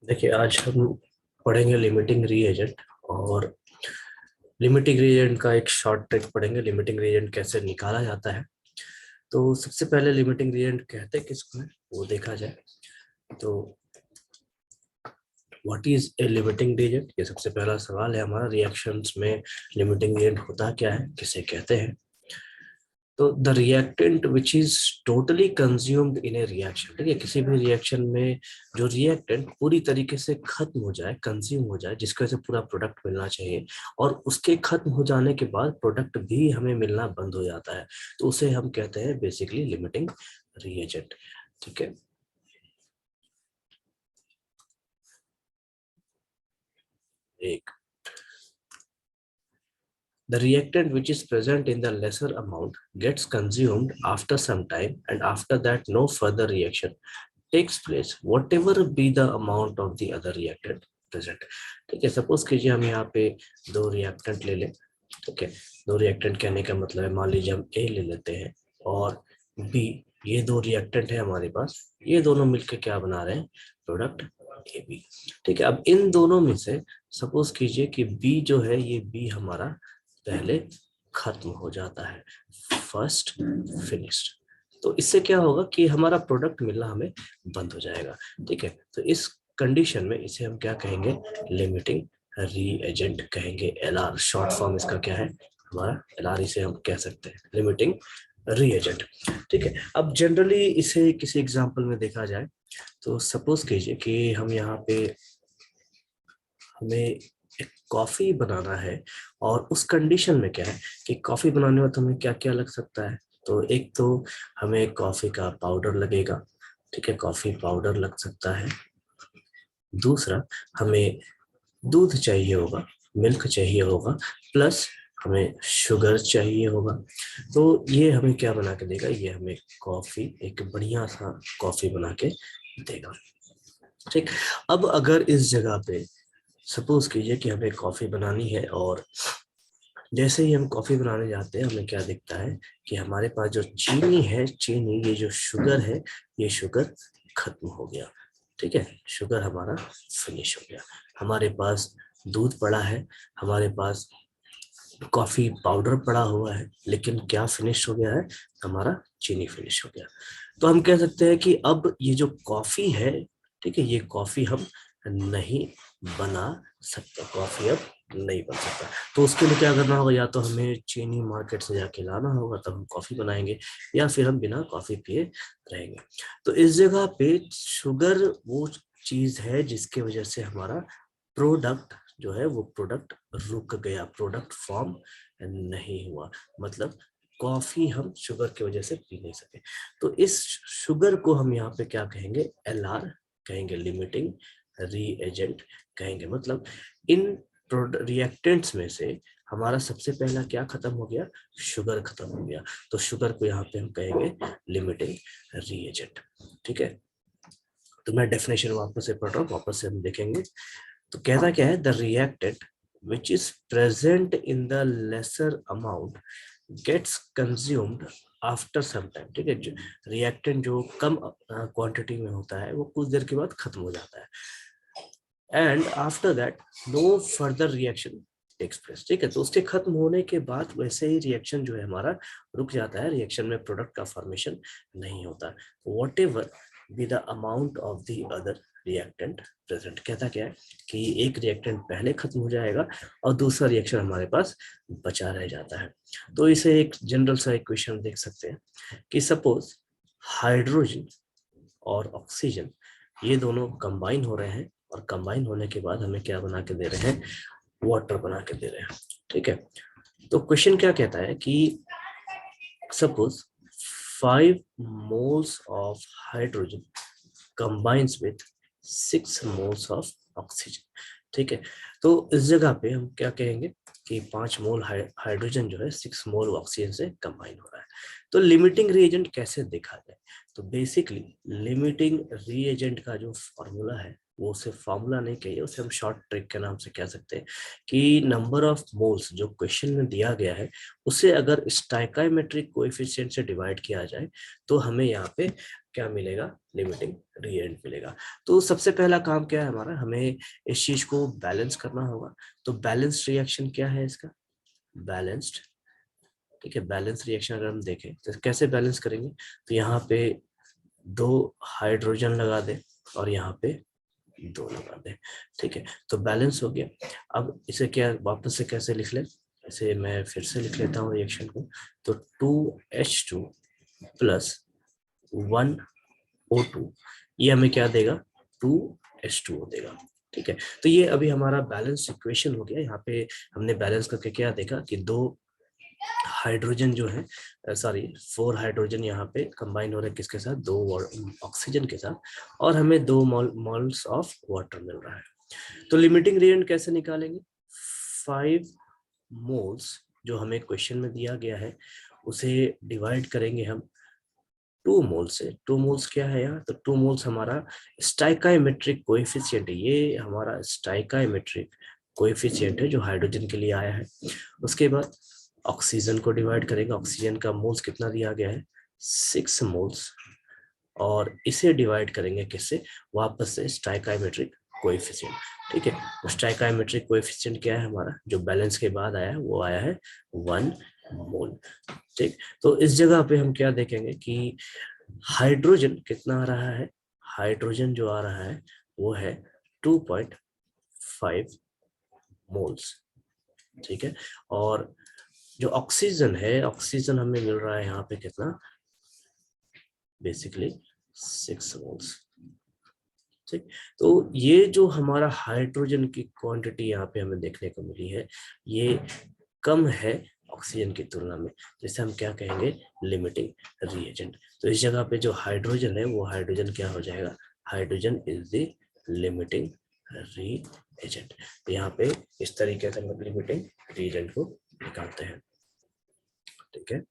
देखिए, आज हम पढ़ेंगे लिमिटिंग रीएजेंट। और लिमिटिंग रीएजेंट का एक शॉर्ट ट्रिक पढ़ेंगे, लिमिटिंग रीएजेंट कैसे निकाला जाता है। तो सबसे पहले लिमिटिंग रीएजेंट कहते किसको है वो देखा जाए। तो what is a limiting reagent, ये सबसे पहला सवाल है हमारा। रिएक्शंस में लिमिटिंग रीएजेंट होता क्या है, किसे कहते हैं। तो the reactant which is totally consumed in A reaction, ठीक है, किसी भी रिएक्शन में जो रिएक्टेंट पूरी तरीके से खत्म हो जाए, कंज्यूम हो जाए, जिसकी वजह से पूरा प्रोडक्ट मिलना चाहिए, और उसके खत्म हो जाने के बाद प्रोडक्ट भी हमें मिलना बंद हो जाता है, तो उसे हम कहते हैं बेसिकली लिमिटिंग रिएजेंट। ठीक है। एक, the reactant which is present in the lesser amount gets consumed after some time, and after that no further reaction takes place whatever be the amount of the other reactant present। ठीक है, suppose कीजिए हम यहाँ पे दो reactant ले लें। ठीक है, दो रिएक्टेंट कहने का मतलब है, मान लीजिए हम ए ले लेते हैं और बी, ये दो रिएक्टेंट है हमारे पास, ये दोनों मिलके क्या बना रहे हैं, प्रोडक्ट ए बी। ठीक है, अब इन दोनों में से सपोज कीजिए कि बी जो है, ये बी हमारा पहले खत्म हो जाता है, फर्स्ट फिनिश्ड। तो इससे क्या होगा कि हमारा प्रोडक्ट मिलना हमें बंद हो जाएगा। ठीक है, तो इस कंडीशन में इसे हम क्या कहेंगे, लिमिटिंग रीएजेंट कहेंगे। एलआर शॉर्ट फॉर्म इसका क्या है, हमारा एलआर, इसे हम कह सकते हैं लिमिटिंग रीएजेंट। ठीक है, अब जनरली इसे किसी एग्जांपल में देखा जाए तो सपोज कीजिए कि हम यहाँ पे, हमें एक कॉफी बनाना है, और उस कंडीशन में क्या है कि कॉफी बनाने में तो हमें क्या क्या लग सकता है। तो एक तो हमें कॉफी का पाउडर लगेगा। ठीक है, कॉफी पाउडर लग सकता है। दूसरा, हमें दूध चाहिए होगा, मिल्क चाहिए होगा, प्लस हमें शुगर चाहिए होगा। तो ये हमें क्या बना के देगा, ये हमें कॉफी, एक बढ़िया सा कॉफी बना के देगा। ठीक, अब अगर इस जगह पे सपोज कीजिए कि हमें कॉफी बनानी है, और जैसे ही हम कॉफी बनाने जाते हैं हमें क्या दिखता है कि हमारे पास जो चीनी है, चीनी, ये जो शुगर है, ये शुगर खत्म हो गया। ठीक है, शुगर हमारा फिनिश हो गया। हमारे पास दूध पड़ा है, हमारे पास कॉफी पाउडर पड़ा हुआ है, लेकिन क्या फिनिश हो गया है, हमारा चीनी फिनिश हो गया। तो हम कह सकते हैं कि अब ये जो कॉफी है, ठीक है, ये कॉफी हम नहीं बना सकते, कॉफी अब नहीं बन सकता। तो उसके लिए क्या करना होगा, या तो हमें चीनी मार्केट से जाके लाना होगा, तब हम कॉफी बनाएंगे, या फिर हम बिना कॉफी पिए रहेंगे। तो इस जगह पे शुगर वो चीज है जिसकी वजह से हमारा प्रोडक्ट जो है, वो प्रोडक्ट रुक गया, प्रोडक्ट फॉर्म नहीं हुआ, मतलब कॉफी हम शुगर की वजह से पी नहीं सके। तो इस शुगर को हम यहाँ पे क्या कहेंगे, एलआर कहेंगे, लिमिटिंग रीएजेंट कहेंगे। मतलब इन रिएक्टेंट्स में से हमारा सबसे पहला क्या खत्म हो गया, शुगर खत्म हो गया, तो शुगर को यहाँ पे हम कहेंगे लिमिटिंग रीएजेंट। ठीक है, तो मैं डेफिनेशन वापस से पढ़ रहा हूँ, वापस से हम देखेंगे। तो कहता क्या है, the reactant which is present in the lesser amount gets consumed after some time. ठीक है, रिएक्टेंट जो कम क्वांटिटी में होता है वो कुछ देर के बाद खत्म हो जाता है, and after that no further reaction takes place. ठीक है, तो उसके खत्म होने के बाद वैसे ही रिएक्शन जो है हमारा रुक जाता है, रिएक्शन में प्रोडक्ट का फॉर्मेशन नहीं होता, what ever be the amount of the other reactant present. कहता क्या है कि एक रिएक्टेंट पहले खत्म हो जाएगा और दूसरा रिएक्शन हमारे पास बचा रह जाता है। तो इसे एक जनरल सा इक्वेशन देख सकते हैं कि सपोज हाइड्रोजन और ऑक्सीजन, ये दोनों कंबाइन हो रहे हैं, और कंबाइन होने के बाद हमें क्या बना के दे रहे हैं, वाटर बना के दे रहे हैं। ठीक है, तो क्वेश्चन क्या कहता है कि suppose 5 moles of hydrogen combines with 6 moles of oxygen। ठीक है, तो इस जगह पे हम क्या कहेंगे कि 5 मोल हाइड्रोजन जो है 6 मोल ऑक्सीजन से कंबाइन हो रहा है। तो लिमिटिंग रीएजेंट कैसे देखा जाए, तो बेसिकली लिमिटिंग रीएजेंट का जो फॉर्मूला है वो सिर्फ फॉर्मूला नहीं कहिए, उसे हम शॉर्ट ट्रिक के नाम से कह सकते हैं कि नंबर ऑफ मोल्स जो क्वेश्चन में दिया गया है उसे अगर स्टोइकोमेट्रिक कोएफिशिएंट से डिवाइड किया जाए तो हमें यहाँ पे क्या मिलेगा, लिमिटिंग रिएजेंट मिलेगा। तो सबसे पहला काम क्या है हमारा, हमें इस चीज को बैलेंस करना होगा। तो बैलेंस्ड रिएक्शन क्या है इसका, बैलेंस्ड, ठीक है। बैलेंस रिएक्शन अगर हम देखें तो कैसे बैलेंस करेंगे, तो यहाँ पे 2 हाइड्रोजन लगा दे और यहाँ पे 2 लगा दे, ठीक है। तो बैलेंस हो गया। अब इसे क्या वापस से कैसे लिख ले, इसे मैं फिर से लिख लेता हूँ रिएक्शन को। तो 2H2 प्लस 1O2 ये हमें क्या देगा, 2H2O देगा, ठीक है। तो ये अभी हमारा बैलेंस इक्वेशन हो गया। यहाँ पे हमने बैलेंस करके क्या देखा कि 2 हाइड्रोजन जो है, सॉरी 4 हाइड्रोजन यहाँ पे कंबाइन हो रहे हैं किसके साथ, 2 ऑक्सीजन के साथ, और हमें 2 मोल्स ऑफ वाटर मिल रहा है। तो लिमिटिंग रिएजेंट कैसे निकालेंगे, 5 मोल्स जो हमें क्वेश्चन में दिया गया है उसे डिवाइड करेंगे हम 2 मोल से। 2 मोल्स क्या है यहाँ, तो 2 मोल्स हमारा स्टोइकोमेट्रिक कोएफिशिएंट है, ये हमारा स्टोइकोमेट्रिक कोएफिशिएंट है जो हाइड्रोजन के लिए आया है। उसके बाद ऑक्सीजन को डिवाइड करेंगे, ऑक्सीजन का मोल्स कितना दिया गया है, 6 मोल्स, और इसे डिवाइड करेंगे किससे, वापस से स्टोइकोमेट्रिक कोएफिशिएंट, ठीक है। तो स्टोइकोमेट्रिक कोएफिशिएंट क्या है हमारा, जो बैलेंस के बाद आया है वो आया है 1 मोल, ठीक। तो इस जगह पे हम क्या देखेंगे कि हाइड्रोजन कितना आ रहा है, हाइड्रोजन जो आ रहा है वो है 2.5 मोल्स, ठीक है। और जो ऑक्सीजन है, ऑक्सीजन हमें मिल रहा है यहाँ पे कितना, बेसिकली 6 मोल्स, ठीक। तो ये जो हमारा हाइड्रोजन की क्वांटिटी यहाँ पे हमें देखने को मिली है ये कम है ऑक्सीजन की तुलना में, जिसे हम क्या कहेंगे, लिमिटिंग रिएजेंट। तो इस जगह पे जो हाइड्रोजन है वो हाइड्रोजन क्या हो जाएगा, hydrogen is the limiting reagent. तो यहाँ पे इस तरीके से हम लिमिटिंग रिएजेंट को निकालते हैं, ठीक है।